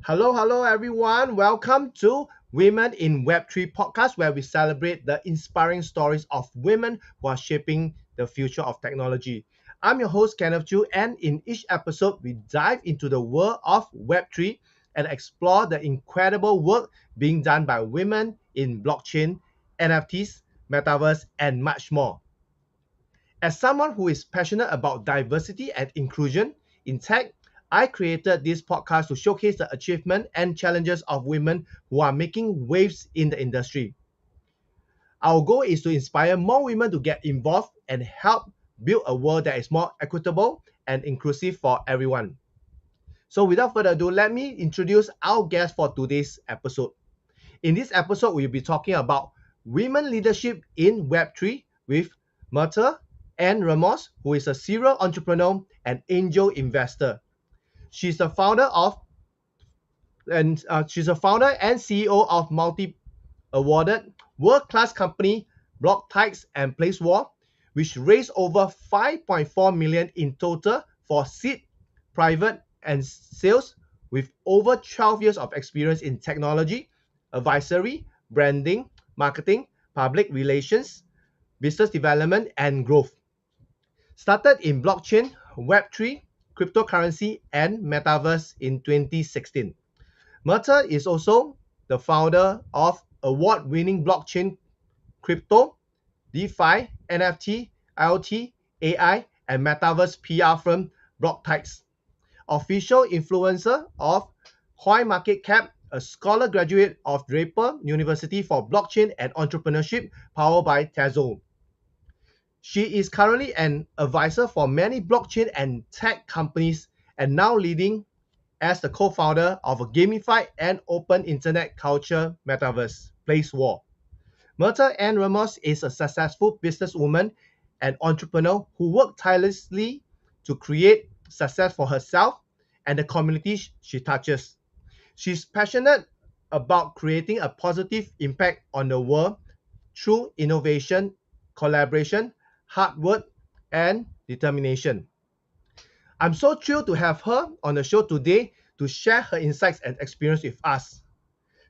Hello, everyone. Welcome to Women in Web3 podcast, where we celebrate the inspiring stories of women who are shaping the future of technology. I'm your host, Kenneth Chu, and in each episode, we dive into the world of Web3 and explore the incredible work being done by women in blockchain, NFTs, Metaverse, and much more. As someone who is passionate about diversity and inclusion in tech, I created this podcast to showcase the achievement and challenges of women who are making waves in the industry. Our goal is to inspire more women to get involved and help build a world that is more equitable and inclusive for everyone. So without further ado, let me introduce our guest for today's episode. In this episode, we'll be talking about women leadership in Web3 with Myrtle Anne Ramos, who is a serial entrepreneur and angel investor. She's the founder of she's a founder and CEO of multi-awarded world-class company Tides and PlaceWar, which raised over 5.4 million in total for seed, private, and sales, with over 12 years of experience in technology, advisory, branding, marketing, public relations, business development, and growth. Started in blockchain, Web3, cryptocurrency, and Metaverse in 2016. Myrtle is also the founder of award-winning blockchain, crypto, Defi, NFT, IoT, AI, and Metaverse PR firm Blocktides. Official influencer of CoinMarketCap, a scholar graduate of Draper University for Blockchain and Entrepreneurship, powered by Tezos. She is currently an advisor for many blockchain and tech companies and now leading as the co-founder of a gamified and open internet culture metaverse, PlaceWar. Myrtle Anne Ramos is a successful businesswoman and entrepreneur who worked tirelessly to create success for herself and the community she touches. She's passionate about creating a positive impact on the world through innovation, collaboration, hard work, and determination. I'm so thrilled to have her on the show today to share her insights and experience with us.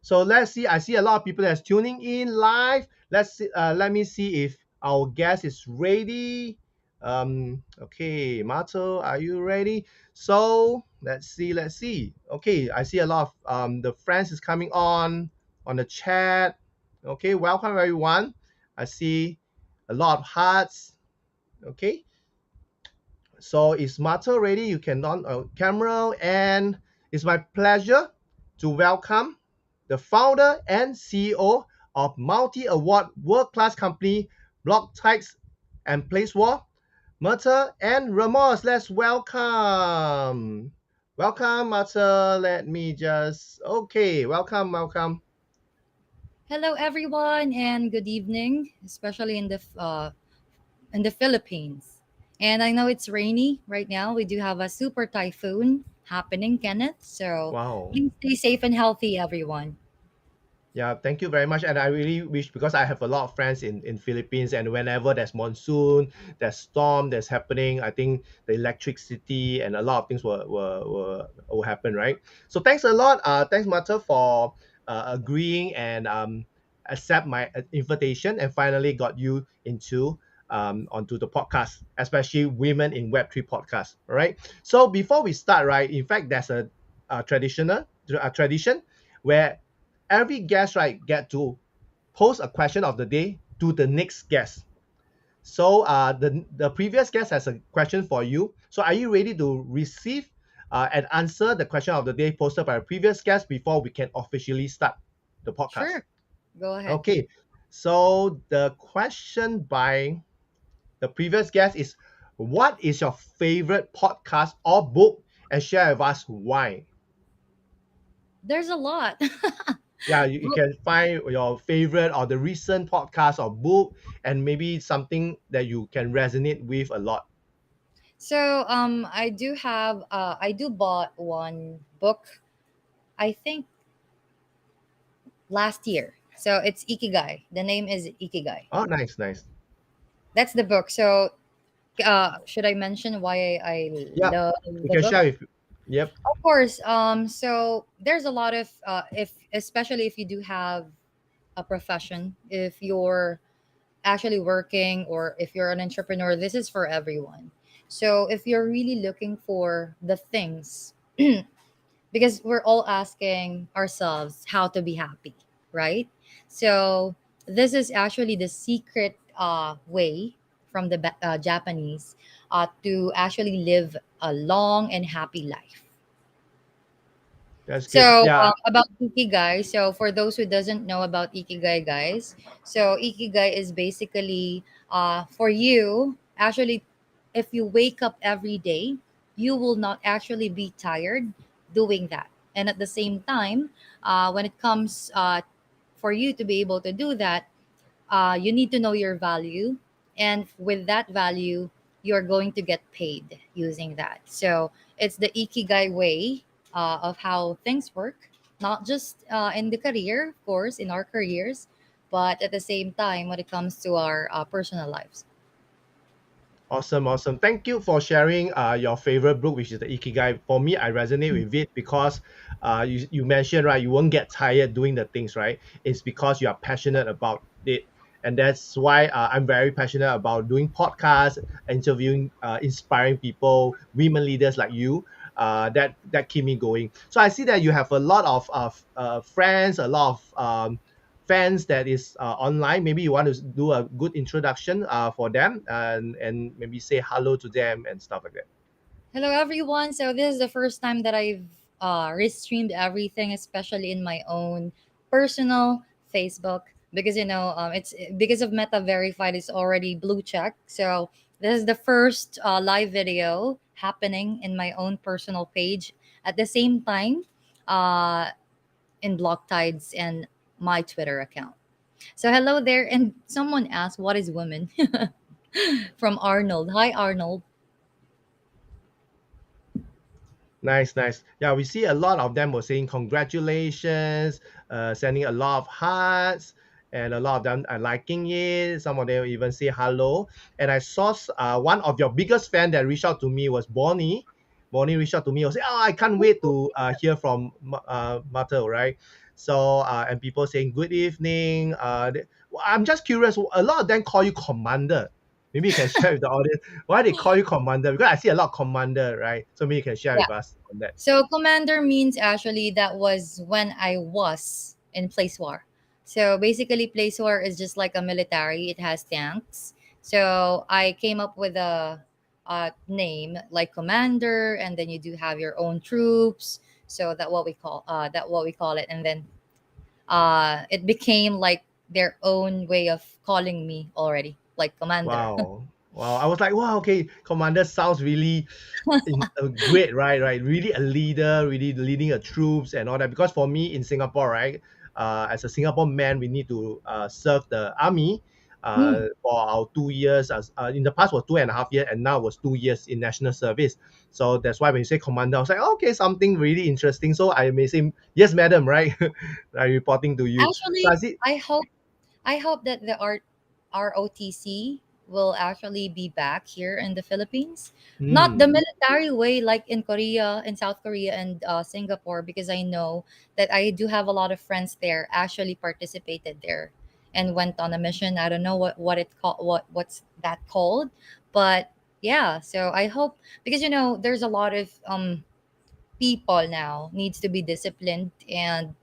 So let's see. I see a lot of people that's tuning in live. Let's see, let me see if our guest is ready. Okay, Mato, are you ready? So let's see. Let's see. Okay, I see a lot of the friends is coming on the chat. Okay, welcome everyone. I see a lot of hearts. Okay, so is Mato ready? You can on camera, and it's my pleasure to welcome the founder and CEO of multi-award world-class company Tides and PlaceWar, Myrtle Anne Ramos. Let's welcome. Welcome, Myrtle. Let me just welcome. Hello, everyone, and good evening, especially in the Philippines. And I know it's rainy right now. We do have a super typhoon happening, Kenneth. So Wow. please stay safe and healthy, everyone. Yeah, thank you very much. And I really wish, because I have a lot of friends in Philippines, and whenever there's monsoon, there's storm that's happening, I think the electricity and a lot of things will happen, right? So thanks a lot. Thanks, Mata, for agreeing and accept my invitation and finally got you into onto the podcast, especially Women in Web3 podcast. All right. So before we start, right, in fact, there's a tradition where every guest, right, get to pose a question of the day to the next guest. So the previous guest has a question for you. So are you ready to receive and answer the question of the day posted by a previous guest before we can officially start the podcast? Sure, go ahead. Okay. So the question by the previous guest is, what is your favorite podcast or book, and share with us why? There's a lot. Yeah, you Well, can find your favorite or the recent podcast or book, and maybe something that you can resonate with a lot. I do bought one book, I think last year. So it's Ikigai. The name is Ikigai. Oh, nice. That's the book. So should I mention why I Yeah, love you the can book? share with. Yep, Of course. So there's a lot of if especially if you do have a profession, if you're actually working or if you're an entrepreneur, this is for everyone. So if you're really looking for the things, because we're all asking ourselves how to be happy, right? So this is actually the secret way from the Japanese to actually live a long and happy life. that's good. So Yeah, about ikigai. So for those who doesn't know about ikigai, guys, so ikigai is basically for you actually, if you wake up every day, you will not actually be tired doing that. And at the same time, when it comes for you to be able to do that, you need to know your value, and with that value you're going to get paid using that. So it's the ikigai way of how things work, not just in the career, of course, in our careers, but at the same time when it comes to our personal lives. awesome, awesome. Thank you for sharing your favorite book, which is the Ikigai. For me, I resonate with it because you mentioned, right, you won't get tired doing the things, right? It's because you are passionate about it. And that's why I'm very passionate about doing podcasts, interviewing inspiring people, women leaders like you. That keep me going. So I see that you have a lot of friends, a lot of fans that is online. Maybe you want to do a good introduction for them and maybe say hello to them and stuff like that. Hello, everyone. So this is the first time that I've restreamed everything, especially in my own personal Facebook, because it's because of Meta Verified. It's already blue check. So this is the first live video happening in my own personal page. At the same time, uh, in Block Tides and my Twitter account. So hello there. And someone asked, "What is women?" From Arnold. Hi, Arnold. Nice, nice. Yeah, we see a lot of them were saying congratulations, sending a lot of hearts, and a lot of them are liking it. Some of them even say hello. And I saw one of your biggest fan that reached out to me was Bonnie. Bonnie reached out to me and said, "Oh, I can't wait to hear from Myrtle," right? So and people saying good evening. I'm just curious. A lot of them call you Commander. Maybe you can share with the audience why they call you Commander, because I see a lot of Commander, right? So maybe you can share with us on that. So commander means actually that was when I was in PlaceWar. So basically PlaceWar is just like a military. It has tanks. So I came up with a name like commander, and then you do have your own troops. So that what we call it, and then it became like their own way of calling me already, like commander. Wow. Wow. I was like, wow, okay, Commander sounds really great, right? Right. Really a leader, really leading a troops and all that. Because for me in Singapore, right, as a Singapore man, we need to serve the army Hmm. for our 2 years. As in the past was 2.5 years, and now was 2 years in national service. So that's why when you say commander, I was like, okay, something really interesting. So I may say, yes, madam, right? I'm reporting to you. So Actually, I see. I hope that the ROTC will actually be back here in the Philippines. Not the Hmm. military way like in Korea, in South Korea and Singapore, because I know that I do have a lot of friends there actually participated there and went on a mission. I don't know what it called, what's that called, but yeah. So I hope, because there's a lot of people now needs to be disciplined and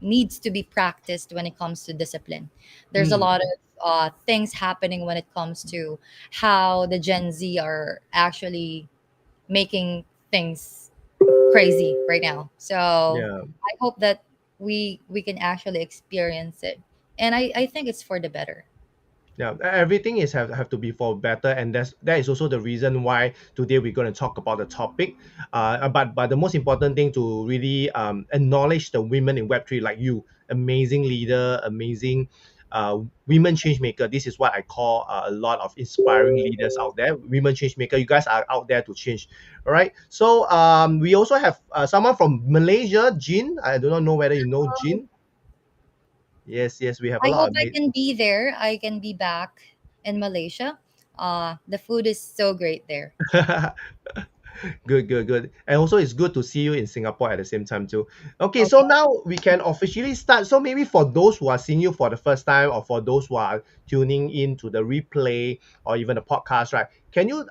needs to be practiced when it comes to discipline. There's a Hmm. lot of things happening when it comes to how the Gen Z are actually making things crazy right now. So Yeah. I hope that we can actually experience it, and I think it's for the better. Yeah, everything is have to be for better, and that is also the reason why today we're going to talk about the topic. But the most important thing to really acknowledge the women in Web3 like you, amazing leader, amazing women change maker. This is what I call a lot of inspiring leaders out there. Women change maker. You guys are out there to change. All right. So we also have someone from Malaysia, Jin. I do not know whether you know Jin. Yes, yes, we have a I lot hope of. I can be there. I can be back in Malaysia. The food is so great there. Good, good, good. And also, it's good to see you in Singapore at the same time too. Okay, so Okay. now we can officially start. So maybe for those who are seeing you for the first time, or for those who are tuning in to the replay or even the podcast, right? Can you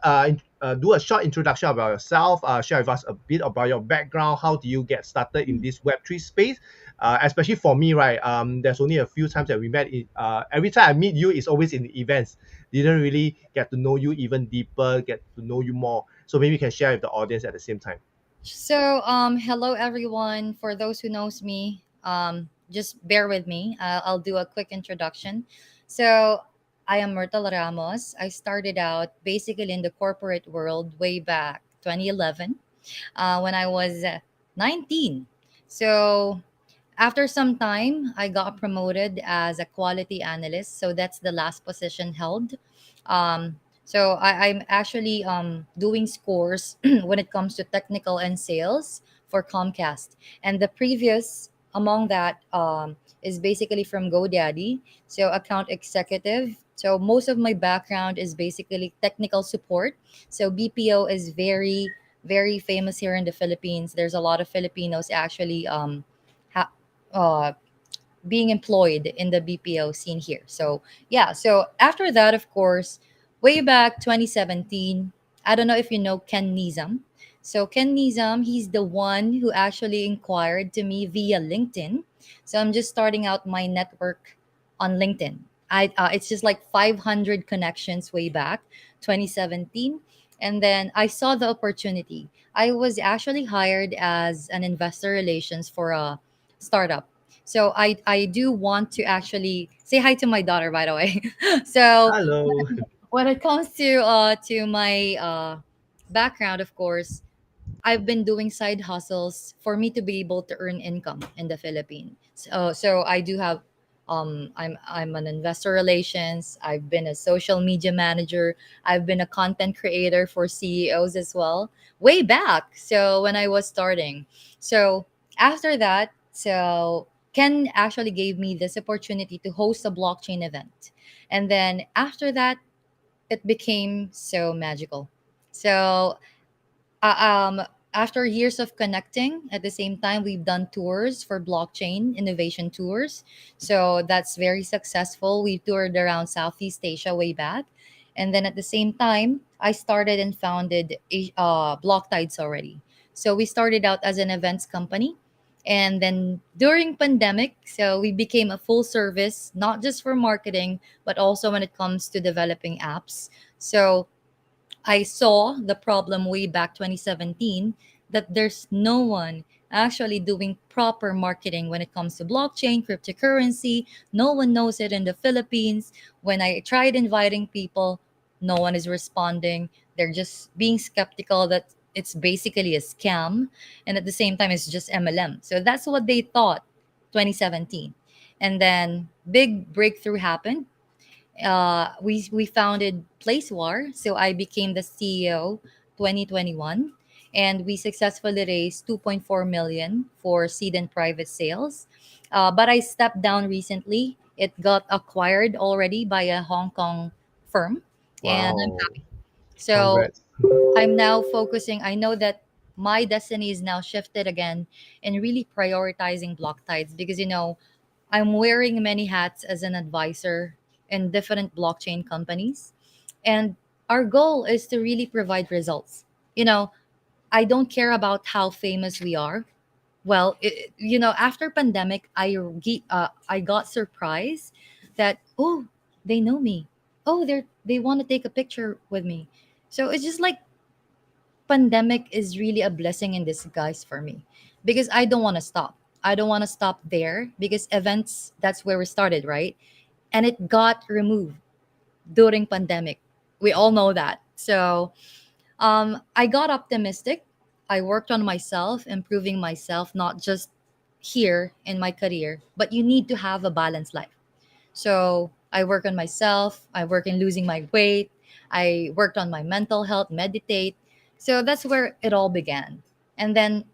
do a short introduction about yourself? Share with us a bit about your background. How do you get started in this Web3 space? Especially for me, right? There's only a few times that we met. Every time I meet you, it's always in the events. Didn't really get to know you even deeper, get to know you more. So maybe you can share with the audience at the same time. So, hello everyone. For those who knows me, just bear with me. I'll do a quick introduction. So, I am Myrtle Ramos. I started out basically in the corporate world way back 2011, when I was 19. So, after some time, I got promoted as a quality analyst. So that's the last position held. I'm actually doing scores when it comes to technical and sales for Comcast. And the previous among that is basically from GoDaddy. So account executive. So most of my background is basically technical support. So BPO is very, very famous here in the Philippines. There's a lot of Filipinos actually ha- uh, being employed in the BPO scene here. So yeah, so after that, of course, way back 2017, I don't know if you know Ken Nizam. So Ken Nizam, he's the one who actually inquired to me via LinkedIn. So I'm just starting out my network on LinkedIn. It's just like 500 connections way back 2017, and then I saw the opportunity. I was actually hired as an investor relations for a startup. So I do want to actually say hi to my daughter, by the way. So Hello. when it comes to my background, of course, I've been doing side hustles for me to be able to earn income in the Philippines. So I do have I'm an investor relations. I've been a social media manager. I've been a content creator for CEOs as well, way back. So when I was starting. So after that, so Ken actually gave me this opportunity to host a blockchain event. And then after that, it became so magical. So uh, um, after years of connecting, at the same time, we've done tours for blockchain innovation tours. So that's very successful. We toured around Southeast Asia way back. And then at the same time, I started and founded Block Tides already. So we started out as an events company. And then during pandemic, so we became a full service, not just for marketing, but also when it comes to developing apps. So I saw the problem way back 2017 that there's no one actually doing proper marketing when it comes to blockchain, cryptocurrency. No one knows it in the Philippines. When I tried inviting people, no one is responding. They're just being skeptical that it's basically a scam. And at the same time, it's just MLM. So that's what they thought 2017. And then big breakthrough happened. We founded PlaceWar. So I became the CEO 2021, and we successfully raised 2.4 million for seed and private sales. But I stepped down recently. It got acquired already by a Hong Kong firm, and I'm Wow. happy. So Congrats. I'm now focusing. I know that my destiny is now shifted again in really prioritizing block tides because I'm wearing many hats as an advisor in different blockchain companies. And our goal is to really provide results. You know, I don't care about how famous we are. Well, after pandemic, I got surprised that they know me. They want to take a picture with me. So it's just like pandemic is really a blessing in disguise for me because I don't want to stop. I don't want to stop there because events, that's where we started, right? And it got removed during pandemic. We all know that. So I got optimistic. I worked on myself, improving myself, not just here in my career, but you need to have a balanced life. So I work on myself. I work in losing my weight. I worked on my mental health, meditate. So that's where it all began. And then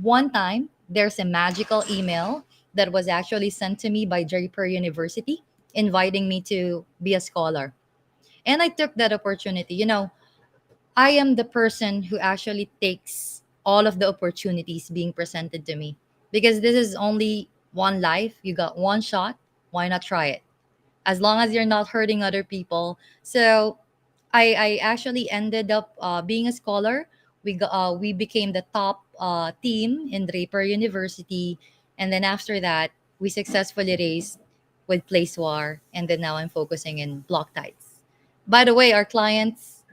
one time, there's a magical email that was actually sent to me by Draper University inviting me to be a scholar. And I took that opportunity. I am the person who actually takes all of the opportunities being presented to me, because this is only one life. You got one shot. Why not try it? As long as you're not hurting other people. So I actually ended up being a scholar. We became the top team in Draper University, and then after that, we successfully raced with PlaceWar, and then now I'm focusing in Block Tides. By the way, our clients,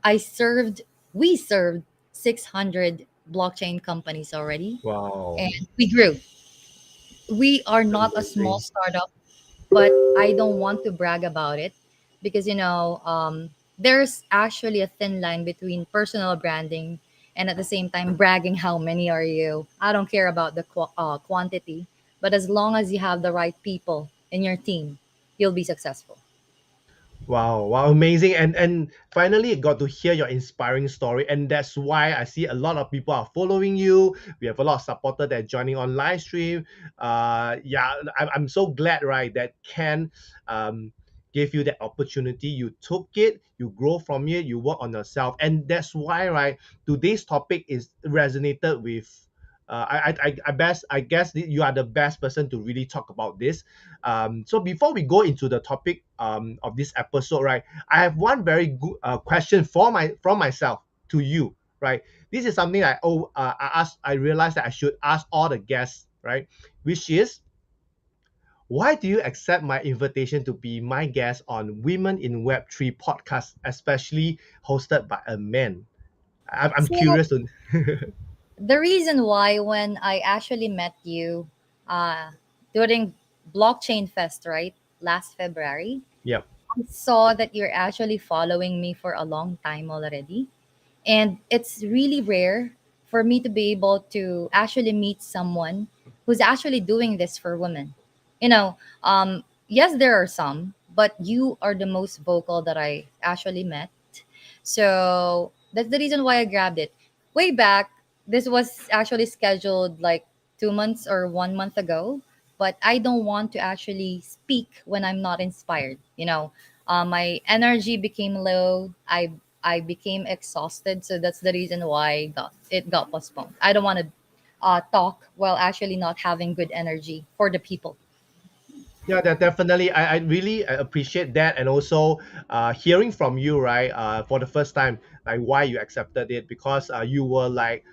I served, we served 600 blockchain companies already, and Wow, we grew. We are not a small amazing. startup, but I don't want to brag about it, because there's actually a thin line between personal branding and at the same time bragging how many are you. I don't care about the quantity, but as long as you have the right people in your team, you'll be successful. Wow, wow, amazing. And finally got to hear your inspiring story. And that's why I see a lot of people are following you. We have a lot of supporters that are joining on live stream. Yeah, I'm so glad, right, that Ken gave you that opportunity. You took it, you grow from it, you work on yourself. And that's why, right, today's topic is resonated with I guess that you are the best person to really talk about this. So before we go into the topic of this episode, right, I have one very good question for from myself to you, right? This is something I realized that I should ask all the guests, right? Which is, why do you accept my invitation to be my guest on Women in Web3 podcast, especially hosted by a man? I'm So curious to. the reason why, when I actually met you uh, during Blockchain Fest, right, last February, Yep. I saw that you're actually following me for a long time already. And it's really rare for me to be able to actually meet someone who's actually doing this for women. Yes, there are some, but you are the most vocal that I actually met. So that's the reason why I grabbed it. Way back, this was actually scheduled like 2 months or 1 month ago, but I don't want to actually speak when I'm not inspired. My energy became low. I became exhausted, so that's the reason why it got postponed. I don't want to talk while actually not having good energy for the people. Yeah, that definitely. I really appreciate that, and also hearing from you, right, for the first time, like why you accepted it, because you were like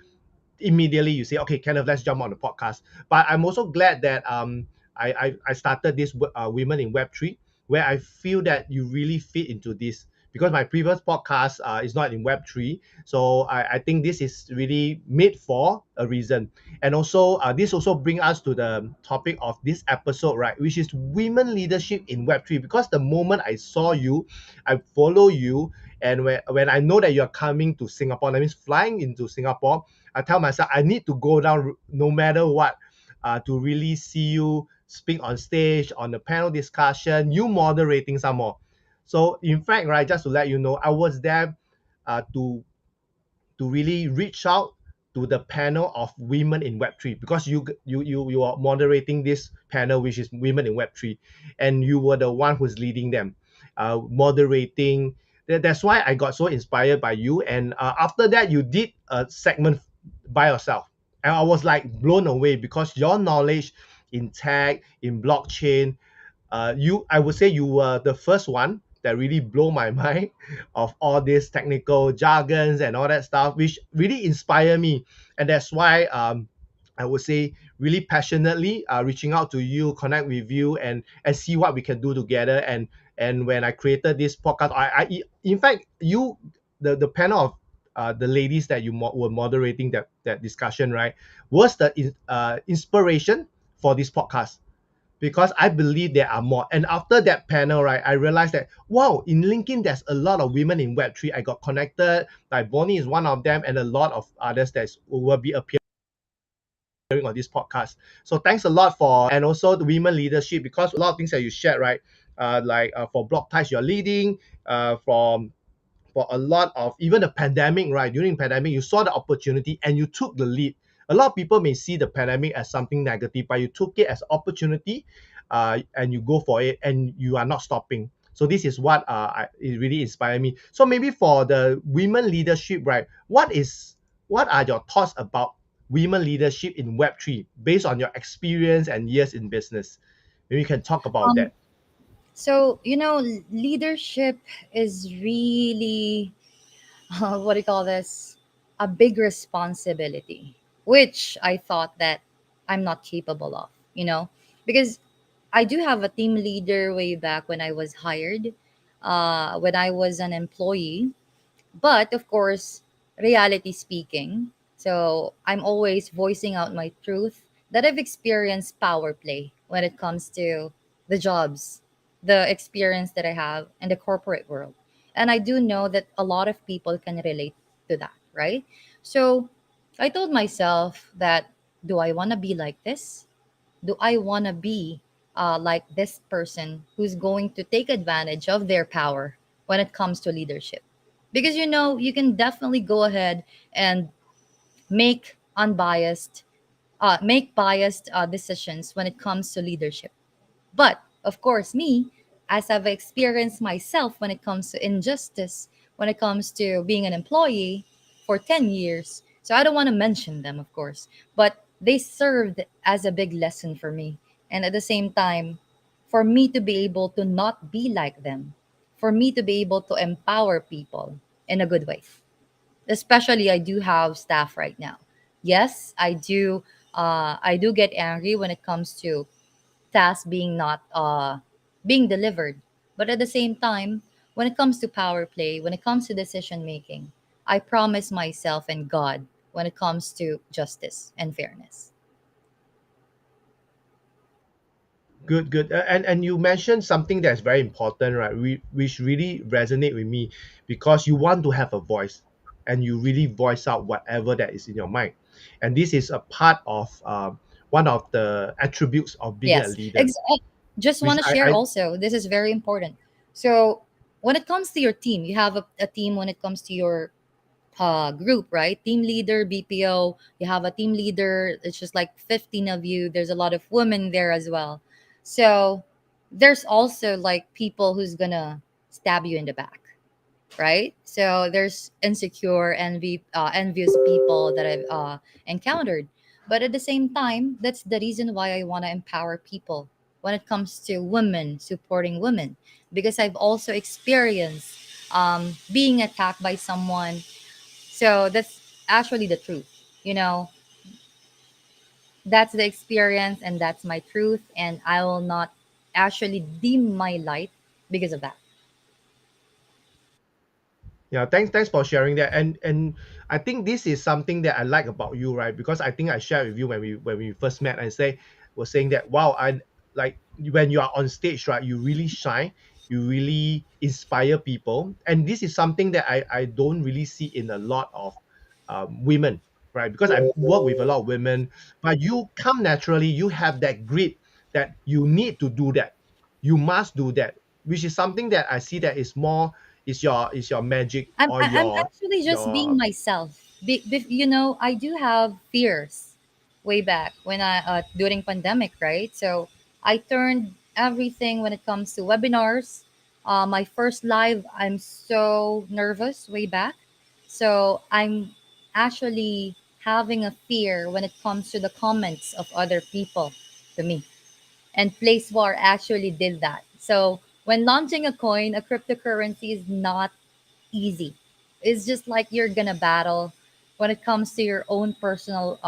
immediately you say, okay, Kenneth, let's jump on the podcast. But I'm also glad that I started this Women in Web3, where I feel that you really fit into this, because my previous podcast is not in Web3. So I think this is really made for a reason. And also this also bring us to the topic of this episode, right, which is women leadership in Web3. Because the moment I saw you, I follow you, and when I know that you're coming to Singapore, that means flying into Singapore, I tell myself I need to go down no matter what, to really see you speak on stage, on the panel discussion, you moderating some more. So in fact, right, just to let you know, I was there to really reach out to the panel of women in Web3, because you are moderating this panel, which is women in Web3, and you were the one who's leading them, moderating. That's why I got so inspired by you. And after that, you did a segment by yourself, and I was like blown away, because your knowledge in tech, in blockchain, I would say you were the first one that really blow my mind of all these technical jargons and all that stuff, which really inspire me. And that's why I would say really passionately reaching out to you, connect with you, and see what we can do together. And when I created this podcast, in fact, the panel of the ladies that were moderating that discussion, right, was the inspiration for this podcast, because I believe there are more. And after that panel, right, I realized that wow, in LinkedIn there's a lot of women in Web3. I got connected. Like Bonnie is one of them, and a lot of others that will be appearing on this podcast. So thanks a lot for, and also the women leadership, because a lot of things that you shared, right? For Block Ties, you're leading from for a lot of even the pandemic, right? During pandemic, you saw the opportunity and you took the lead. A lot of people may see the pandemic as something negative, but you took it as opportunity, and you go for it, and you are not stopping. So this is what it really inspired me. So maybe for the women leadership, right? What are your thoughts about women leadership in Web3 based on your experience and years in business? Maybe you can talk about Um, that. so leadership is really what do you call this? A big responsibility, which I thought that I'm not capable of, because I do have a team leader way back when I was hired, when I was an employee. But of course, reality speaking, so I'm always voicing out my truth that I've experienced power play when it comes to the jobs, the experience that I have in the corporate world. And I do know that a lot of people can relate to that, right? So I told myself that, do I want to be like this? Do I want to be like this person who's going to take advantage of their power when it comes to leadership? Because you can definitely go ahead and make unbiased, make biased decisions when it comes to leadership. But of course, me, as I've experienced myself when it comes to injustice, when it comes to being an employee for 10 years, so I don't want to mention them, of course, but they served as a big lesson for me. And at the same time, for me to be able to not be like them, for me to be able to empower people in a good way. Especially, I do have staff right now. Yes, I do. I do get angry when it comes to tasks being not being delivered. But at the same time, when it comes to power play, when it comes to decision making, I promise myself and God when it comes to justice and fairness. Good, good. And you mentioned something that's very important, right? Which really resonate with me because you want to have a voice and you really voice out whatever that is in your mind. And this is a part of one of the attributes of being a Yes. leader, Just which want to share I also, this is very important. So when it comes to your team, you have a team when it comes to your group, right? Team leader, BPO, you have a team leader. It's just like 15 of you. There's a lot of women there as well. So there's also like people who's gonna stab you in the back, right? So there's insecure, envious people that I've encountered. But at the same time, that's the reason why I want to empower people when it comes to women supporting women, because I've also experienced being attacked by someone. So that's actually the truth. You know, that's the experience and that's my truth. And I will not actually dim my light because of that. Yeah, thanks for sharing that. And I think this is something that I like about you, right? Because I think I shared with you when we first met and say was saying that wow, I like when you are on stage, right? You really shine, you really inspire people, and this is something that I don't really see in a lot of women, right? Because I work with a lot of women, but you come naturally, you have that grit that you need to do that, you must do that, which is something that I see that is more is your magic or I'm actually just being your myself. I do have fears way back when I during pandemic, right? So I turned everything when it comes to webinars. My first live, I'm so nervous way back. So I'm actually having a fear when it comes to the comments of other people to me. And PlaceWar actually did that. So when launching a coin, a cryptocurrency is not easy. It's just like you're gonna battle when it comes to your own personal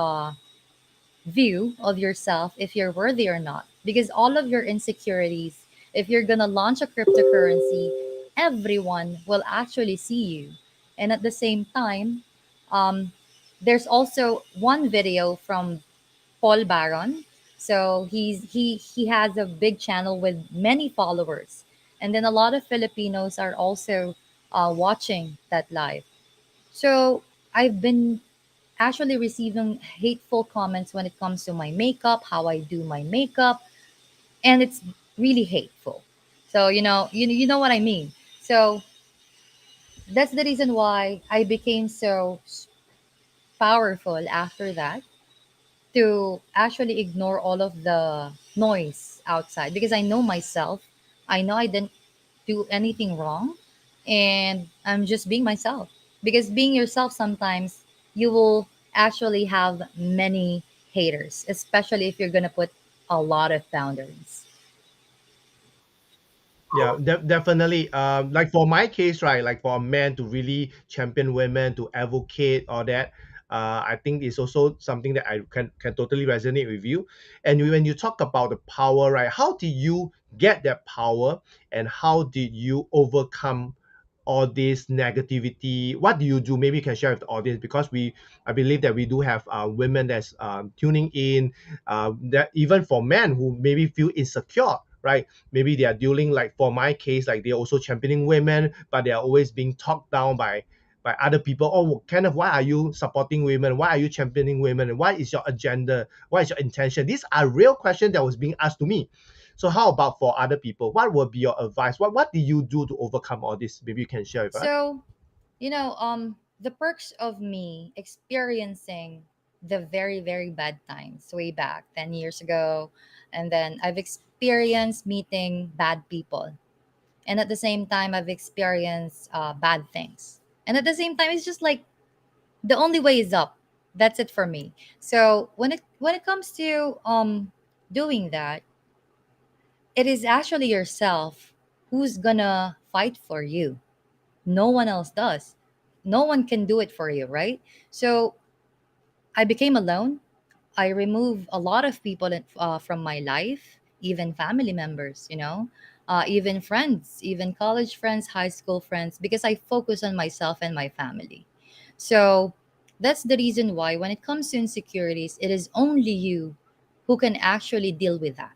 view of yourself if you're worthy or not. Because all of your insecurities, if you're gonna launch a cryptocurrency, everyone will actually see you. And at the same time, um, there's also one video from Paul Baron. So he has a big channel with many followers, and then a lot of Filipinos are also watching that live. So I've been actually receiving hateful comments when it comes to my makeup, how I do my makeup, and it's really hateful. So you know what I mean. So that's the reason why I became so powerful after that, to actually ignore all of the noise outside, because I know myself. I know I didn't. do anything wrong, and I'm just being myself. Because being yourself, sometimes you will actually have many haters, especially if you're gonna put a lot of boundaries. Yeah, definitely. Like for my case, right? Like for a man to really champion women, to advocate all that, I think it's also something that I can totally resonate with you. And when you talk about the power, right? How did you get that power, and how did you overcome all this negativity? What do you do? Maybe you can share with the audience, because I believe that we do have women that's tuning in. That even for men who maybe feel insecure, right? Maybe they are dealing, like for my case, like they're also championing women, but they are always being talked down by other people. Oh, kind of, why are you supporting women? Why are you championing women? What is your agenda? What is your intention? These are real questions that was being asked to me. So how about for other people? What would be your advice? What do you do to overcome all this? Maybe you can share with us. So, the perks of me experiencing the very, very bad times way back 10 years ago, and then I've experienced meeting bad people. And at the same time, I've experienced bad things. And at the same time, it's just like the only way is up. That's it for me. So when it comes to doing that, it is actually yourself who's gonna fight for you. No one else does. No one can do it for you, right? So I became alone. I removed a lot of people from my life, even family members, even friends, even college friends, high school friends, because I focus on myself and my family. So that's the reason why, when it comes to insecurities, it is only you who can actually deal with that.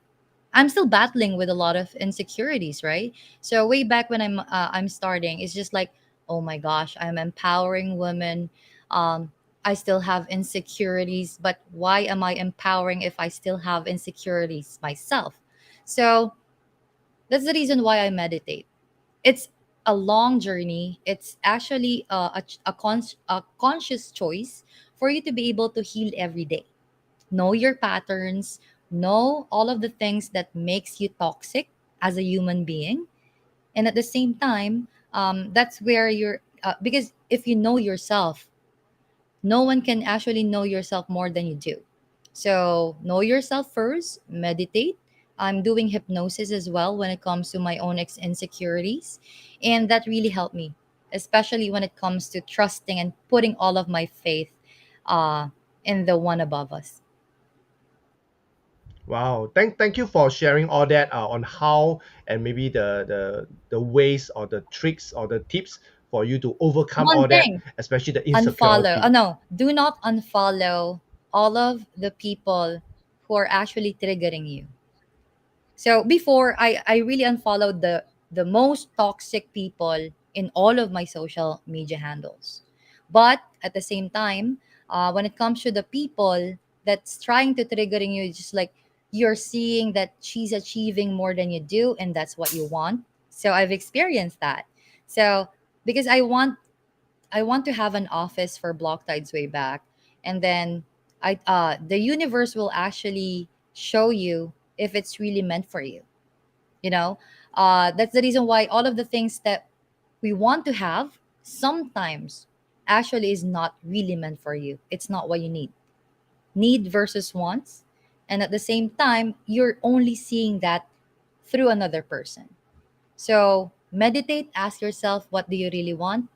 I'm still battling with a lot of insecurities, right? So way back when I'm starting, it's just like, oh my gosh, I'm empowering women. I still have insecurities, but why am I empowering if I still have insecurities myself? So that's the reason why I meditate. It's a long journey. It's actually a conscious choice for you to be able to heal every day. Know your patterns, know all of the things that makes you toxic as a human being, and at the same time, that's where you're because if you know yourself, no one can actually know yourself more than you do. So know yourself first, meditate. I'm doing hypnosis as well when it comes to my own insecurities, and that really helped me, especially when it comes to trusting and putting all of my faith uh, in the one above us. Wow, thank you for sharing all that on how, and maybe the ways or the tricks or the tips for you to overcome One all that, thing, especially the unfollow. insecurity. No, do not unfollow all of the people who are actually triggering you. So before, I really unfollowed the most toxic people in all of my social media handles. But at the same time, when it comes to the people that's trying to triggering you, just like you're seeing that she's achieving more than you do, and that's what you want. So I've experienced that. So because I want to have an office for Block Tides way back, and then the universe will actually show you if it's really meant for you. You know, that's the reason why all of the things that we want to have sometimes actually is not really meant for you. It's not what you need. Need versus wants, and at the same time, you're only seeing that through another person. So meditate, ask yourself, what do you really want?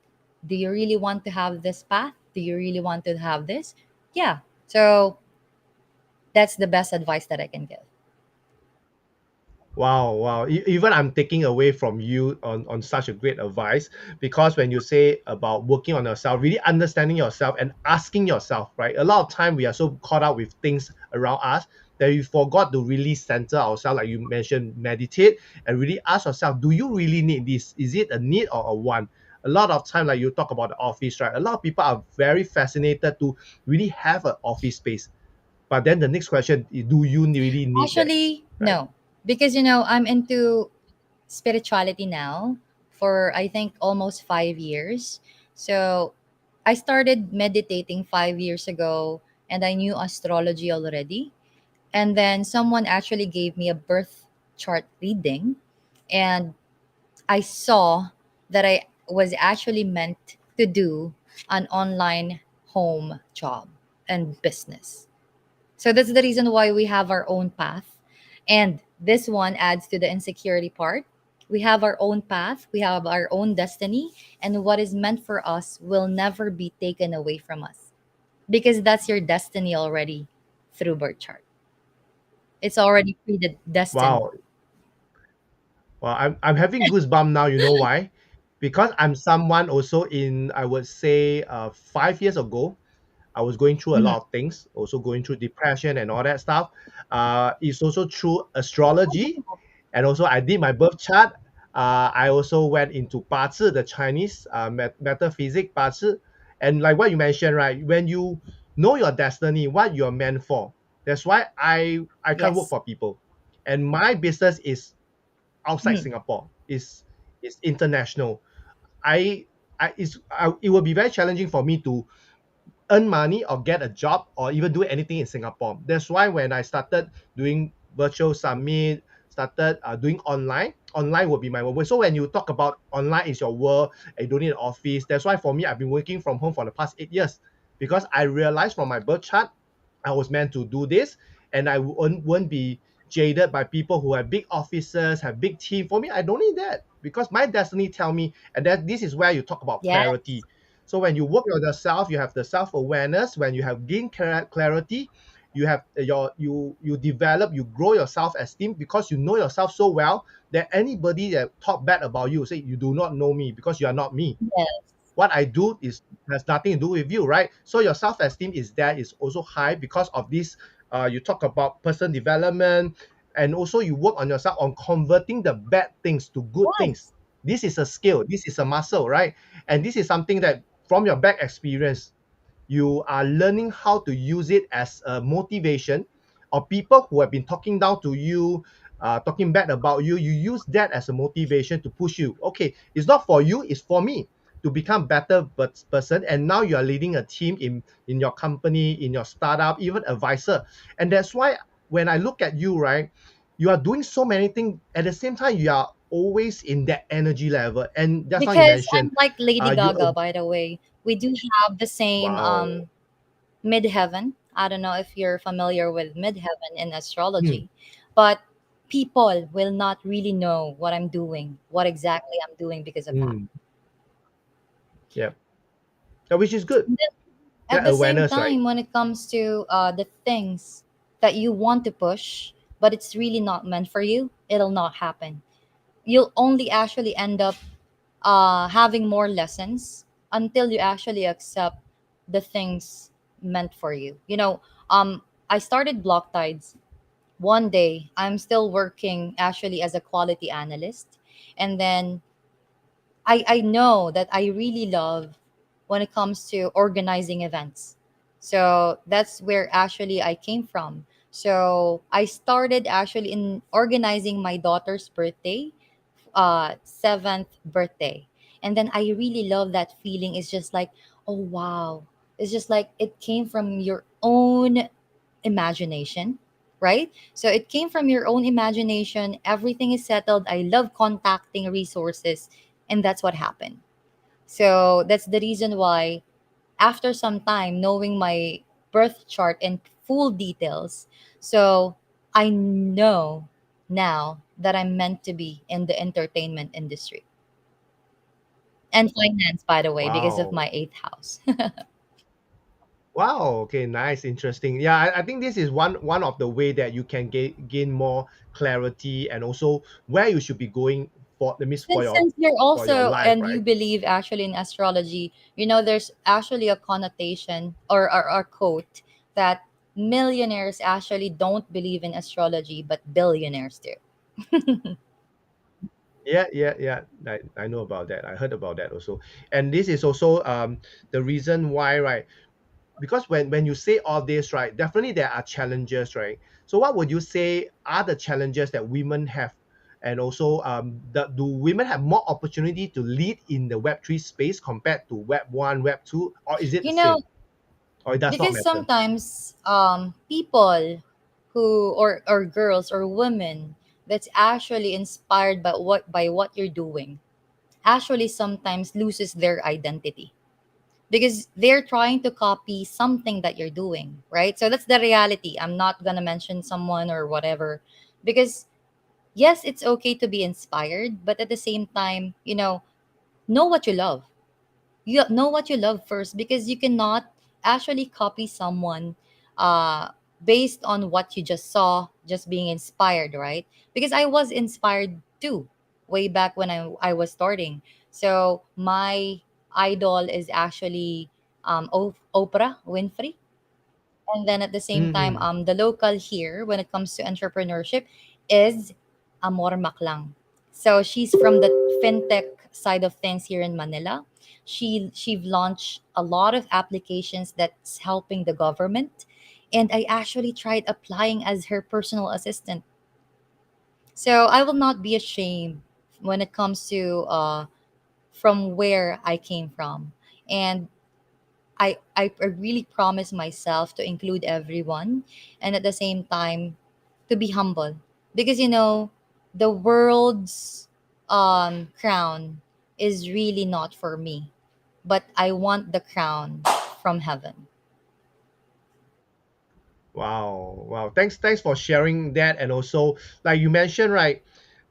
Do you really want to have this path? Do you really want to have this? Yeah. So that's the best advice that I can give. Wow, wow. Even I'm taking away from you on such a great advice, because when you say about working on yourself, really understanding yourself and asking yourself, right? A lot of time we are so caught up with things around us that we forgot to really center ourselves, like you mentioned, meditate and really ask yourself, do you really need this? Is it a need or a want? A lot of time, like you talk about the office, right? A lot of people are very fascinated to really have an office space. But then the next question, do you really need that? Actually, Right? no, because I'm into spirituality now for I think almost 5 years. So I started meditating 5 years ago, and I knew astrology already. And then someone actually gave me a birth chart reading, and I saw that I was actually meant to do an online home job and business. So that's the reason why we have our own path. And this one adds to the insecurity part. We have our own path, we have our own destiny, and what is meant for us will never be taken away from us because that's your destiny already through birth chart. It's already predestined. Wow. Well, I'm having goosebumps now. You know why? Because I'm someone also in, I would say, 5 years ago, I was going through a Mhm. lot of things, also going through depression and all that stuff. It's also through astrology, and also I did my birth chart. I also went into 八字, the Chinese metaphysics 八字, and like what you mentioned, right? When you know your destiny, what you're meant for, that's why I can't work Yes. for people, and my business is outside Mhm. Singapore. Is international. It will be very challenging for me to earn money or get a job or even do anything in Singapore. That's why when I started doing virtual summit, started doing online will be my work. So when you talk about online is your work, and you don't need an office. That's why for me, I've been working from home for the past 8 years because I realized from my birth chart, I was meant to do this, and I won't be jaded by people who have big offices, have big team. For me, I don't need that because my destiny tell me, and that this is where you talk about Yeah. clarity. So when you work on yourself, you have the self-awareness. When you have gained clarity, you have you develop, you grow your self-esteem because you know yourself so well that anybody that talk bad about you say you do not know me because you are not me. Yes. What I do is has nothing to do with you, right? So your self-esteem is there is also high because of this. You talk about person development, and also you work on yourself on converting the bad things to good things. Yes. This is a skill. This is a muscle, right? And this is something that from your back experience you are learning how to use it as a motivation, or people who have been talking down to you, talking bad about you, you use that as a motivation to push you. Okay, it's not for you, it's for me to become better person. And now you are leading a team in your company, in your startup, even advisor. And that's why when I look at you, right, you are doing so many things at the same time. You are always in that energy level. And just now you Because mentioned I'm like Lady you Gaga, by the way. We do have the same wow. midheaven. I don't know if you're familiar with midheaven in Hmm, astrology, but people will not really know what I'm doing, what exactly I'm doing because of that. hmm. Yeah. Which is good. And then at That the same awareness, right? time, when it comes to the things that you want to push, but it's really not meant for you, it'll not happen. You'll only actually end up having more lessons until you actually accept the things meant for you. I started Block Tides. One day, I'm still working actually as a quality analyst. And then I know that I really love when it comes to organizing events. So that's where actually I came from. So I started actually in organizing my daughter's birthday, seventh birthday. And then I really love that feeling. It's just like, oh wow. It's just like it came from your own imagination, right? So it came from your own imagination. Everything is settled. I love contacting resources. And that's what happened. So that's the reason why, after some time knowing my birth chart in full details, so I know now that I'm meant to be in the entertainment industry and finance, by the way, because of Wow. my eighth house. Wow. Okay. Nice. Interesting. Yeah. I think this is one of the way that you can gain more clarity, and also where you should be going for the miss Since you're for your also life, and you right? believe actually in astrology, there's actually a connotation or quote that millionaires actually don't believe in astrology, but billionaires do. Yeah. Yeah. Yeah. I know about that. I heard about that also. And this is also the reason why, right? Because when you say all this, right, definitely there are challenges, right? So what would you say are the challenges that women have? And also do women have more opportunity to lead in the web3 space compared to web 1, web 2, or is it the You know, same, or it does not because matter? sometimes people who or girls or women that's actually inspired by what you're doing actually sometimes loses their identity because they're trying to copy something that you're doing, right? So that's the reality. I'm not going to mention someone or whatever because yes, it's okay to be inspired, but at the same time, know what you love. You know what you love first because you cannot actually copy someone uh based on what you just saw, just being inspired, right? Because I was inspired too way back when I was starting. So my idol is actually Oprah Winfrey. And then at the same time, Mm-hmm. the local here when it comes to entrepreneurship is Amor Maklang. So she's from the fintech side of things here in Manila. She launched a lot of applications that's helping the government, and I actually tried applying as her personal assistant. So I will not be ashamed when it comes to from where I came from. And I really promise myself to include everyone and at the same time to be humble because the world's crown is really not for me, but I want the crown from heaven. Wow, wow. Thanks for sharing that. And also, like you mentioned, right?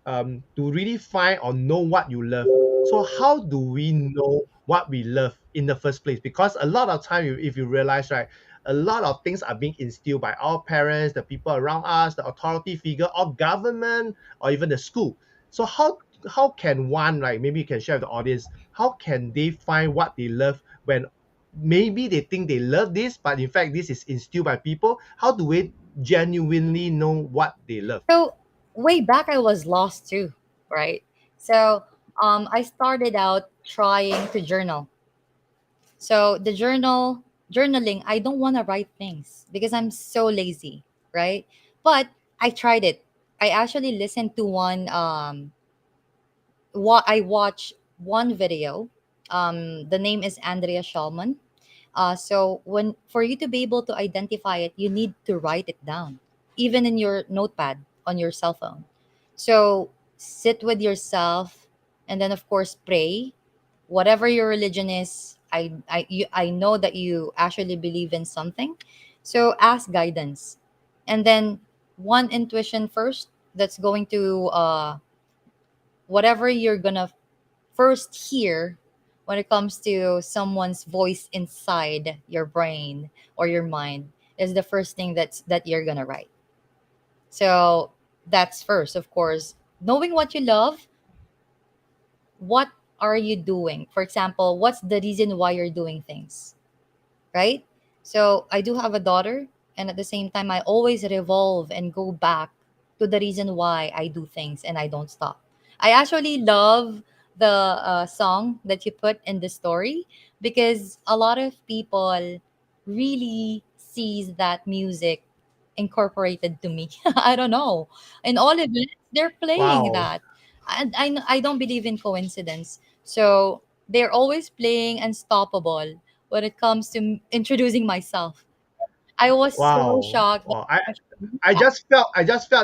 To really find or know what you love. So how do we know what we love in the first place? Because a lot of time, if you realize, right, a lot of things are being instilled by our parents, the people around us, the authority figure, or government, or even the school. So how can one, like, maybe you can share with the audience, how can they find what they love when maybe they think they love this, but in fact this is instilled by people? How do we genuinely know what they love? So way back I was lost too, right? So I started out trying to journal. So the journaling, I don't want to write things because I'm so lazy, right? But I tried it. I actually listened to what I watched one video. The name is Andrea Shulman. So when for you to be able to identify it, you need to write it down, even in your notepad on your cell phone. So sit with yourself, and then of course pray. Whatever your religion is, I know that you actually believe in something, so ask guidance, and then one intuition first. That's going to whatever you're gonna first hear when it comes to someone's voice inside your brain or your mind is the first thing that you're gonna write. So that's first, of course, knowing what you love. What are you doing? For example, what's the reason why you're doing things, right? So I do have a daughter, and at the same time, I always revolve and go back to the reason why I do things, and I don't stop. I actually love the song that you put in the story because a lot of people really sees that music incorporated to me. I don't know. In all events, they're playing Wow. that. And I don't believe in coincidence. So they're always playing Unstoppable when it comes to introducing myself. I was so Wow. shocked. Wow. I just felt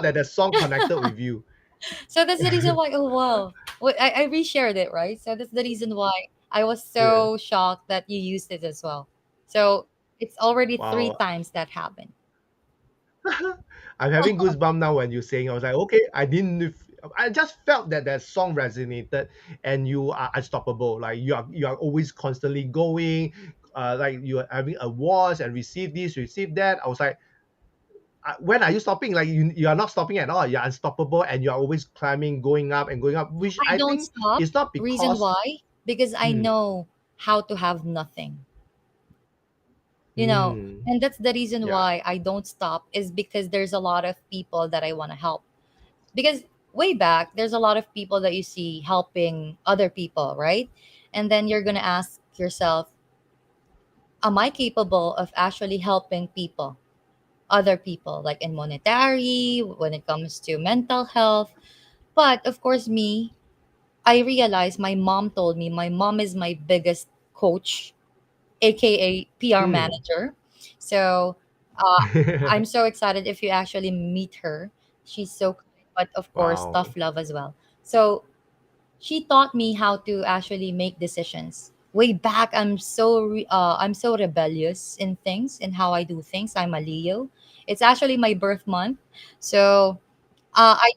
that the song connected with you. So that's the reason why. Oh wow, I reshared it, right? So that's the reason why I was Yeah. so shocked that you used it as well. So it's already three Wow. times that happened. I'm having goosebumps now when you're saying. I was like, okay, I just felt that that song resonated, and you are unstoppable. Like you are always constantly going. Like you are having awards and receive this, receive that. I was like, when are you stopping? Like you are not stopping at all. You're unstoppable, and you are always climbing, going up and going up. Which I I don't think stop. is not Reason because. why? Because I Mm, know how to have nothing. mm, And that's the reason yeah. why I don't stop is because there's a lot of people that I want to help. Because way back there's a lot of people that you see helping other people, right? And then you're going to ask yourself, am I capable of actually helping people, other people, like in monetary, when it comes to mental health? But of course, me, I realized my mom told me my mom is my biggest coach, aka PR Mm. manager. So uh, I'm so excited if you actually meet her. She's so kind, but of course Wow. tough love as well. So she taught me how to actually make decisions. Way back, I'm so rebellious in things and how I do things. I'm a Leo. It's actually my birth month, so I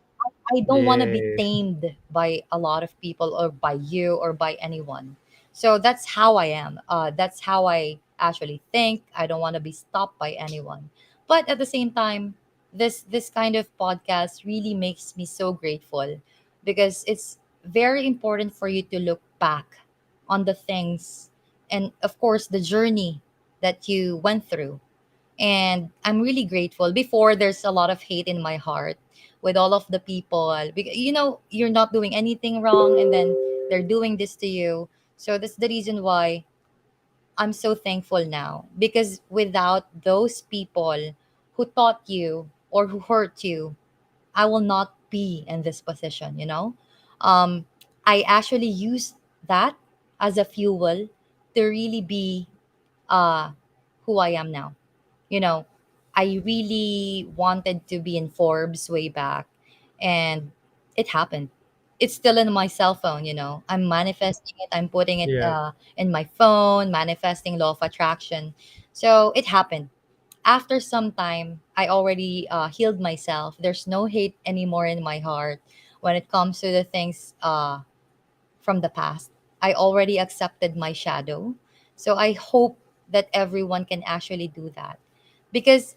don't want to be Yeah. tamed by a lot of people or by you or by anyone. So that's how I am. That's how I actually think. I don't want to be stopped by anyone. But at the same time, this kind of podcast really makes me so grateful because it's very important for you to look back on the things and of course the journey that you went through, and I'm really grateful. Before, there's a lot of hate in my heart with all of the people. You're not doing anything wrong, and then they're doing this to you. So that's the reason why I'm so thankful now. Because without those people who taught you or who hurt you, I will not be in this position. Um, I actually used that as a fuel to really be uh, who I am now. you know, I really wanted to be in Forbes way back, and it happened. It's still in my cell phone. I'm manifesting it, I'm putting it Yeah. in my phone, manifesting law of attraction. So it happened. After some time, I already healed myself. There's no hate anymore in my heart when it comes to the things from the past. I already accepted my shadow. So I hope that everyone can actually do that. Because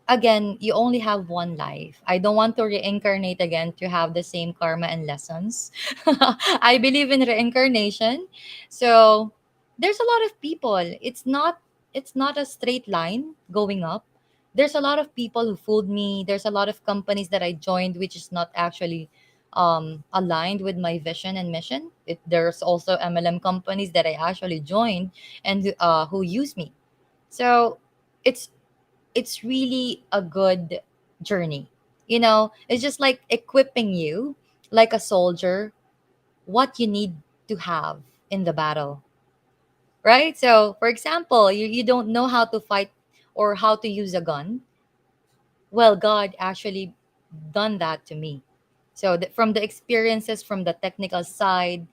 again, you only have one life. I don't want to reincarnate again to have the same karma and lessons. I believe in reincarnation. So there's a lot of people. It's not a straight line going up. There's a lot of people who fooled me. There's a lot of companies that I joined which is not actually aligned with my vision and mission. There's also MLM companies that I actually joined and who use me. So it's it's really a good journey. It's just like equipping you like a soldier what you need to have in the battle, right? So, for example, you don't know how to fight or how to use a gun. Well, God actually done that to me. So, from the experiences, from the technical side,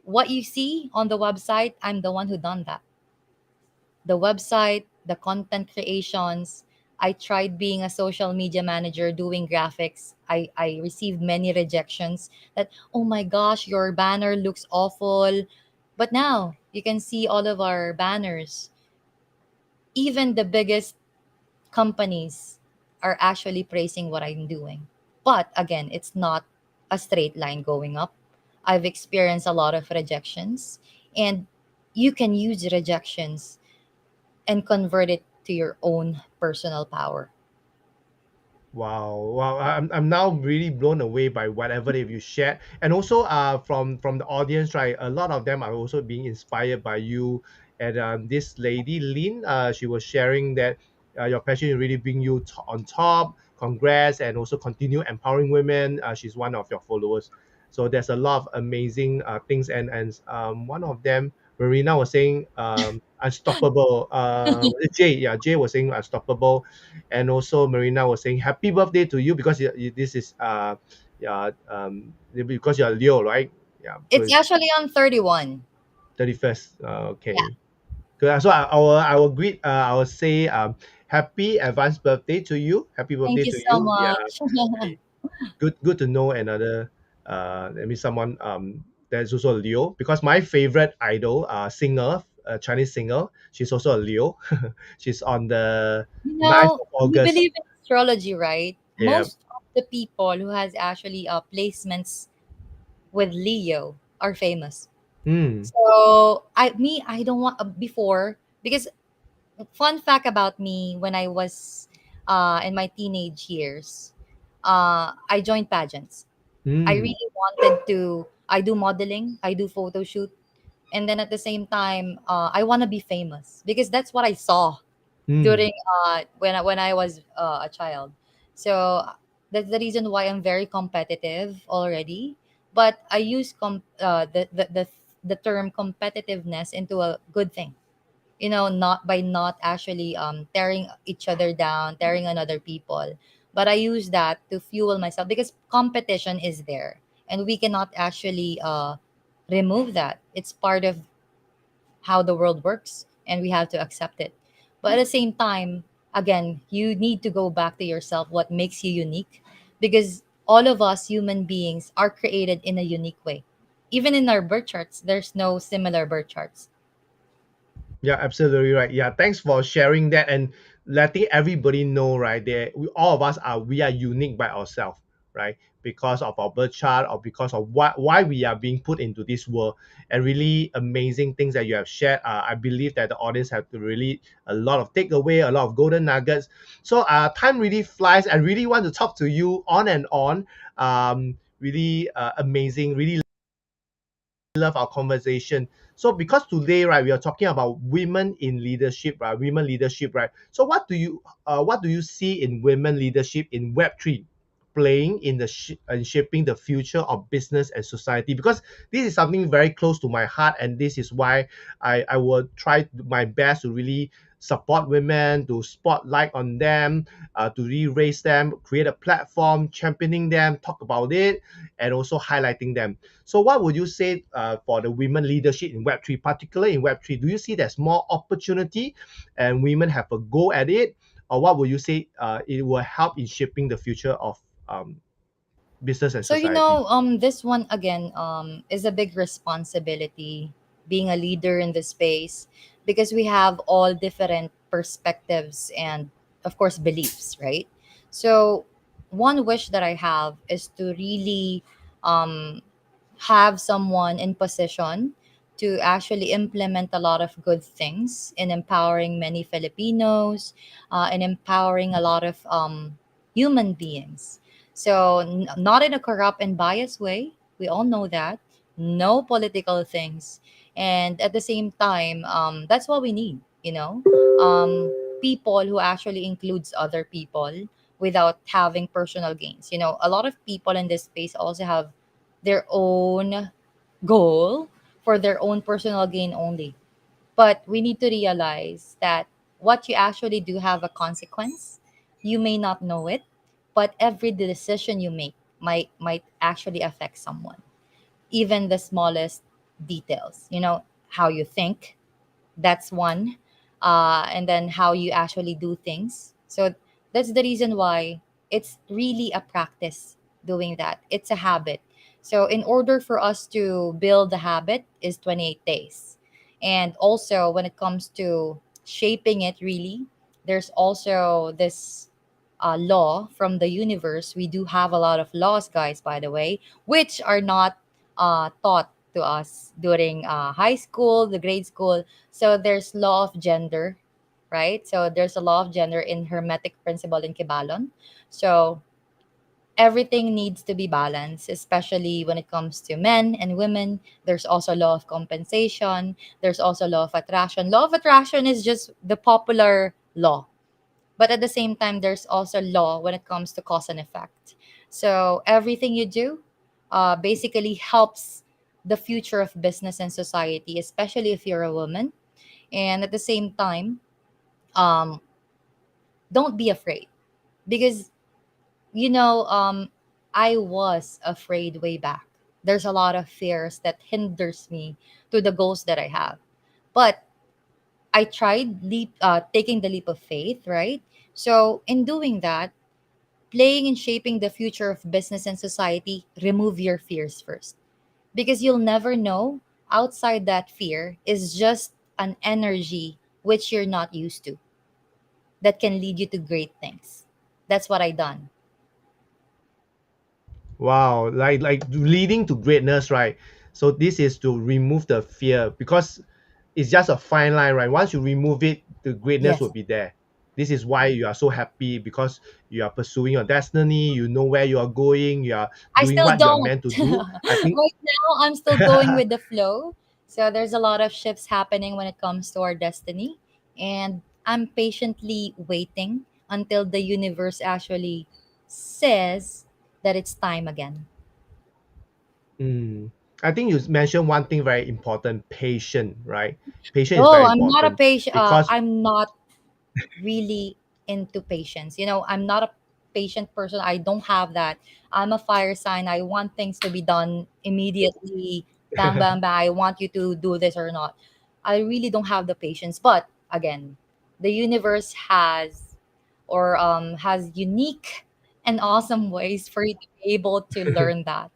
what you see on the website, I'm the one who done that. The website, the content creations. I tried being a social media manager doing graphics. I received many rejections that, oh my gosh, your banner looks awful. But now you can see all of our banners. Even the biggest companies are actually praising what I'm doing. But again, it's not a straight line going up. I've experienced a lot of rejections, and you can use rejections and convert it to your own personal power. Wow, wow! I'm now really blown away by whatever that you shared, and also from the audience, right? A lot of them are also being inspired by you. And this lady Lynn, she was sharing that your passion really bring you on top. Congrats, and also continue empowering women. She's one of your followers, so there's a lot of amazing things, and one of them, Marina was saying unstoppable. Jay, yeah, Jay was saying unstoppable, and also Marina was saying happy birthday to you because this is yeah because you're Leo, right? Yeah, so It's it's actually on 31. 31st. Yeah. Okay. Good. So I will greet. I will say happy advance birthday to you. Happy Thank birthday you to so you. Yeah. much. Good to know another I mean someone that's also a Leo, because my favorite idol singer, Chinese singer, she's also a Leo. She's on the 9th of You August. believe in astrology, right? Yeah. Most of the people who has actually placements with Leo are famous. Mm, So I don't want before, because fun fact about me, when I was in my teenage years, I joined pageants. I mm, really wanted to. I do modeling. I do photo shoot, and then at the same time, I want to be famous because that's what I saw mm. during when I was a child. So that's the reason why I'm very competitive already. But I use the term competitiveness into a good thing. Not by not actually tearing each other down, tearing on other people, but I use that to fuel myself because competition is there, and we cannot actually remove that. It's part of how the world works, and we have to accept it. But at the same time, again, you need to go back to yourself, what makes you unique, because all of us human beings are created in a unique way. Even in our birth charts, there's no similar birth charts. Yeah, absolutely right. Yeah, thanks for sharing that and letting everybody know, right? That all of us we are unique by ourselves, right? Because of our birth chart or because of why we are being put into this world. And really amazing things that you have shared. I believe that the audience have to really a lot of takeaway, a lot of golden nuggets. So time really flies. I really want to talk to you on and on. Really amazing. Really love our conversation. So because today, right, we are talking about women in leadership, right? Women leadership, right? So what do you see in women leadership in Web3 playing in the and shaping the future of business and society? Because this is something very close to my heart, and this is why I will try my best to really support women, to spotlight on them, to re-raise them, create a platform, championing them, talk about it, and also highlighting them. So, what would you say for the women leadership in Web3, particularly in Web3? Do you see there's more opportunity and women have a go at it? Or what would you say it will help in shaping the future of business and So society? this one again is a big responsibility, being a leader in this space, because we have all different perspectives and of course beliefs, right? So one wish that I have is to really um, have someone in position to actually implement a lot of good things in empowering many Filipinos, and empowering a lot of human beings. So, not in a corrupt and biased way. We all know that. No political things. And at the same time, that's what we need, people who actually includes other people without having personal gains. A lot of people in this space also have their own goal for their own personal gain only. But we need to realize that what you actually do have a consequence. You may not know it, but every decision you make might actually affect someone. Even the smallest details. How you think, that's one. And then how you actually do things. So that's the reason why it's really a practice doing that. It's a habit. So in order for us to build the habit is 28 days. And also when it comes to shaping it really, there's also this law from the universe. We do have a lot of laws, guys, by the way, which are not taught to us during high school, the grade school. So there's law of gender, right? So there's a law of gender in Hermetic principle in Kibalon. So everything needs to be balanced, especially when it comes to men and women. There's also law of compensation. There's also law of attraction. Law of attraction is just the popular law, but at the same time, there's also law when it comes to cause and effect. So everything you do basically helps the future of business and society, especially if you're a woman. And at the same time, um, don't be afraid because, you know, um, I was afraid way back. There's a lot of fears that hinders me to the goals that I have. But I tried taking the leap of faith, right? So in doing that, playing and shaping the future of business and society, remove your fears first. Because you'll never know, outside that fear is just an energy which you're not used to that can lead you to great things. That's what I done. Wow, like leading to greatness, right? So this is to remove the fear because it's just a fine line, right? Once you remove it, the greatness will Yes. be there. This is why you are so happy because you are pursuing your destiny, you know where you are going, you are I doing still what you are don't. meant to do. I think Right now, I'm still going with the flow. So there's a lot of shifts happening when it comes to our destiny. And I'm patiently waiting until the universe actually says that it's time again. mm, I think you mentioned one thing very important, patient, right? Patient is No, very I'm not a important patient. because I'm not really into patience. I'm not a patient person. I don't have that. I'm a fire sign. I want things to be done immediately. Bang, bang, bang. I want you to do this or not. I really don't have the patience. But again, the universe has unique and awesome ways for you to be able to learn that,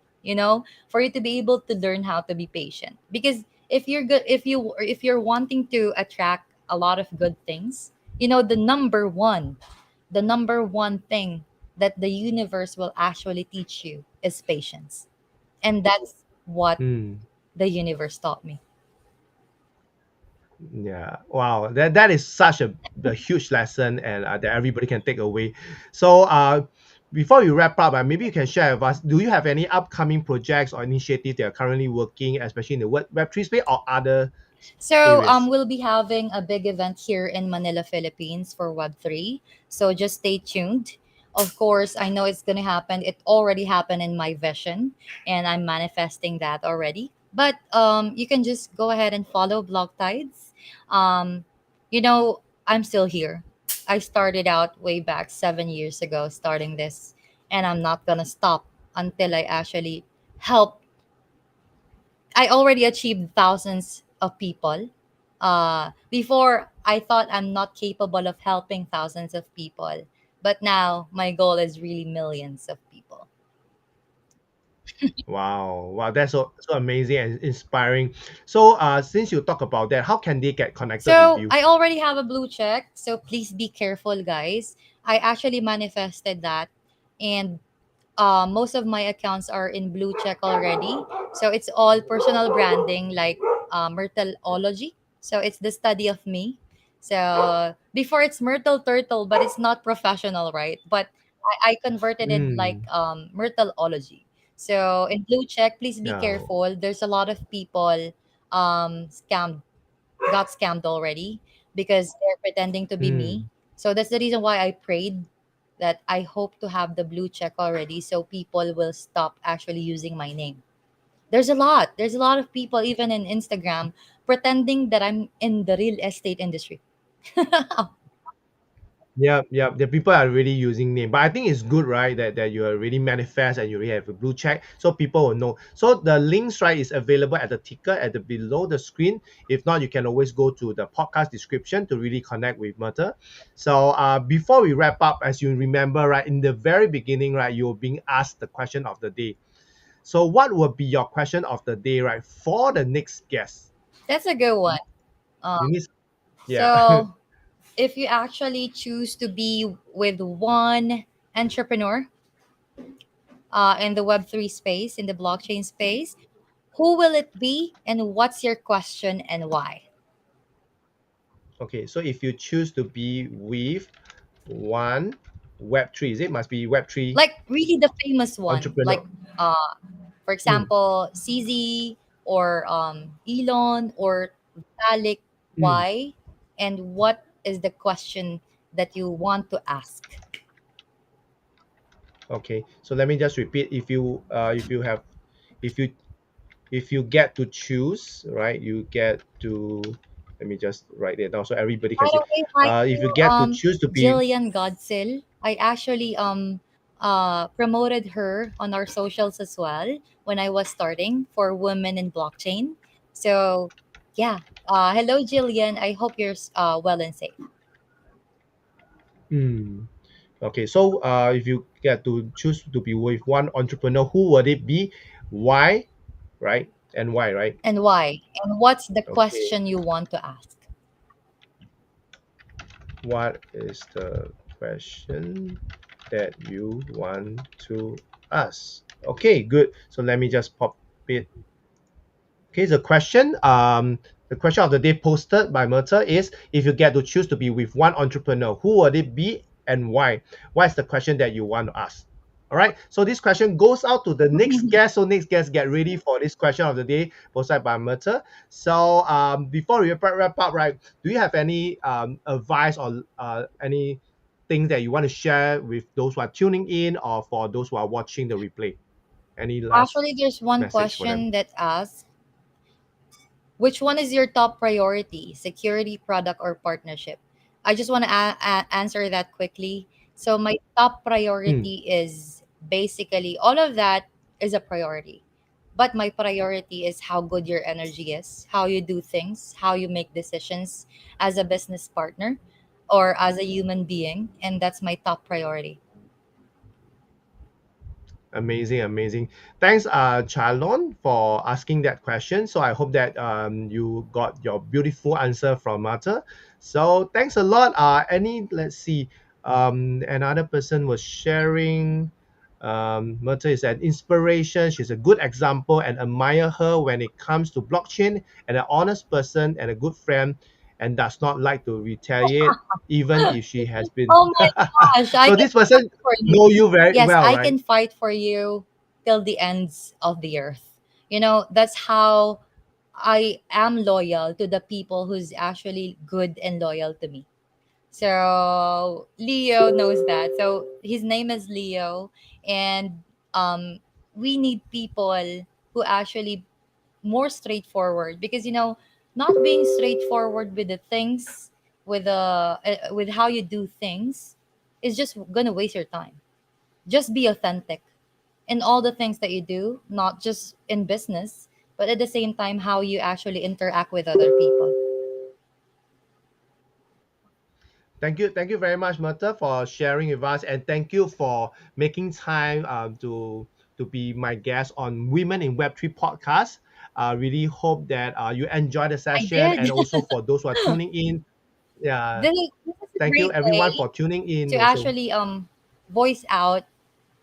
for you to be able to learn how to be patient. Because if you're good, if you're wanting to attract a lot of good things, the number one thing that the universe will actually teach you is patience. And that's what Hmm. the universe taught me. Yeah, wow, that is such a huge lesson, and that everybody can take away. So, before we wrap up, maybe you can share with us. Do you have any upcoming projects or initiatives that are currently working, especially in the Web3 space or other So areas? we'll be having a big event here in Manila, Philippines for Web3. So just stay tuned. Of course, I know it's gonna happen. It already happened in my vision, and I'm manifesting that already. But you can just go ahead and follow Block Tides. Um, I'm still here. I started out way back 7 years ago, starting this, and I'm not gonna stop until I actually help. I already achieved thousands of people. Before, I thought I'm not capable of helping thousands of people. But now, my goal is really millions of people. Wow, wow, that's so amazing and inspiring. So, since you talk about that, how can they get connected with So, you? I already have a blue check. So, please be careful, guys. I actually manifested that. And most of my accounts are in blue check already. So it's all personal branding, like Myrtleology. So it's the study of me. So before it's Myrtle Turtle, but it's not professional, right? But I converted it like Mm, Myrtleology. So in blue check, please be yeah. careful. There's a lot of people scammed, got scammed already because they're pretending to be me. Mm, So that's the reason why I prayed that I hope to have the blue check already so people will stop actually using my name. There's a lot. There's a lot of people even in Instagram pretending that I'm in the real estate industry. yeah, yeah. The people are really using name, but I think it's good, right? That you are really manifest and you really have a blue check, so people will know. So the links, right, is available at the ticker at the below the screen. If not, you can always go to the podcast description to really connect with Murta. So, before we wrap up, as you remember, right, in the very beginning, right, you're being asked the question of the day. So, what will be your question of the day, right, for the next guest? That's a good one. Um, You need, yeah. so if you actually choose to be with one entrepreneur in the Web3 space, in the blockchain space, who will it be and what's your question and why? Okay, so if you choose to be with one Web3, is it must be Web3 Like really the famous one, like entrepreneur? uh, for Mm, example, CZ or Elon or Vitalik, mm. why? And what is the question that you want to ask? Okay, so let me just repeat. If you have if you if you get to choose, right, you get to, let me just write it down so everybody can By the see. way, hi If you to get to choose to be, Jillian Godsil. I actually promoted her on our socials as well when I was starting for women in blockchain. So yeah, hello Jillian. I hope you're well and safe. mm, okay, so if you get to choose to be with one entrepreneur, who would it be? Why, right? And why, right? And why? And what's the Okay. question you want to ask? What is the question that you want to ask? Okay, good. So let me just pop it. Okay, the question of the day posted by Myrtle is, if you get to choose to be with one entrepreneur, who would it be and why? What is the question that you want to ask? All right. So this question goes out to the next guest. So next guest, get ready for this question of the day posted by Myrtle. So, before we wrap up, right? Do you have any advice or any things that you want to share with those who are tuning in or for those who are watching the replay? Any last Actually, there's one message for them? question that asks, which one is your top priority, security, product, or partnership? I just want to answer that quickly. So my top Mm, priority is basically all of that is a priority. But my priority is how good your energy is, how you do things, how you make decisions as a business partner or as a human being. And that's my top priority. amazing, amazing. Thanks, Charlon, for asking that question. So I hope that you got your beautiful answer from Marta. So thanks a lot. Let's see, another person was sharing. Marta is an inspiration. She's a good example and admire her when it comes to blockchain, and an honest person and a good friend, and does not like to retaliate even if she has been. Oh my gosh, I So can this person fight for you. know you very Yes, well, I right? can fight for you till the ends of the earth. You know, that's how I am loyal to the people who's actually good and loyal to me. So Leo knows that. So his name is Leo, and um, we need people who actually more straightforward because not being straightforward with the things with how you do things is just gonna waste your time. Just be authentic in all the things that you do, not just in business, but at the same time how you actually interact with other people. Thank you very much, Mata, for sharing with us, and thank you for making time to be my guest on Women in Web3 podcast. I really hope that you enjoy the I session, did. and also for those who are tuning in, yeah, This is a thank you great everyone way for tuning in. to Also, actually voice out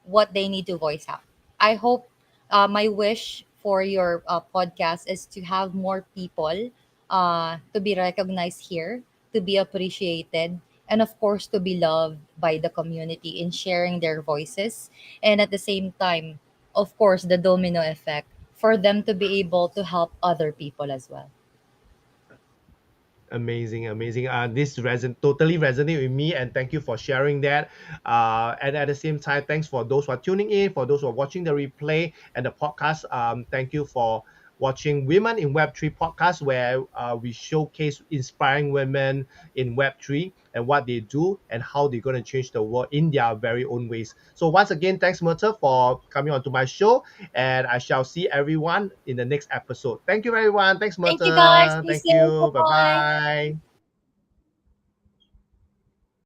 what they need to voice out. I hope my wish for your podcast is to have more people to be recognized here, to be appreciated, and of course to be loved by the community in sharing their voices. And at the same time, of course, the domino effect for them to be able to help other people as well. amazing, amazing. This totally resonate with me, and thank you for sharing that. And at the same time, thanks for those who are tuning in, for those who are watching the replay and the podcast. Thank you for watching Women in Web3 podcast, where we showcase inspiring women in Web3 and what they do and how they're going to change the world in their very own ways. So once again, thanks, Myrtle, for coming onto my show, and I shall see everyone in the next episode. Thank you, everyone. Thanks, Thank you guys. Myrtle. Be Thank safe. Bye you. Bye bye. bye.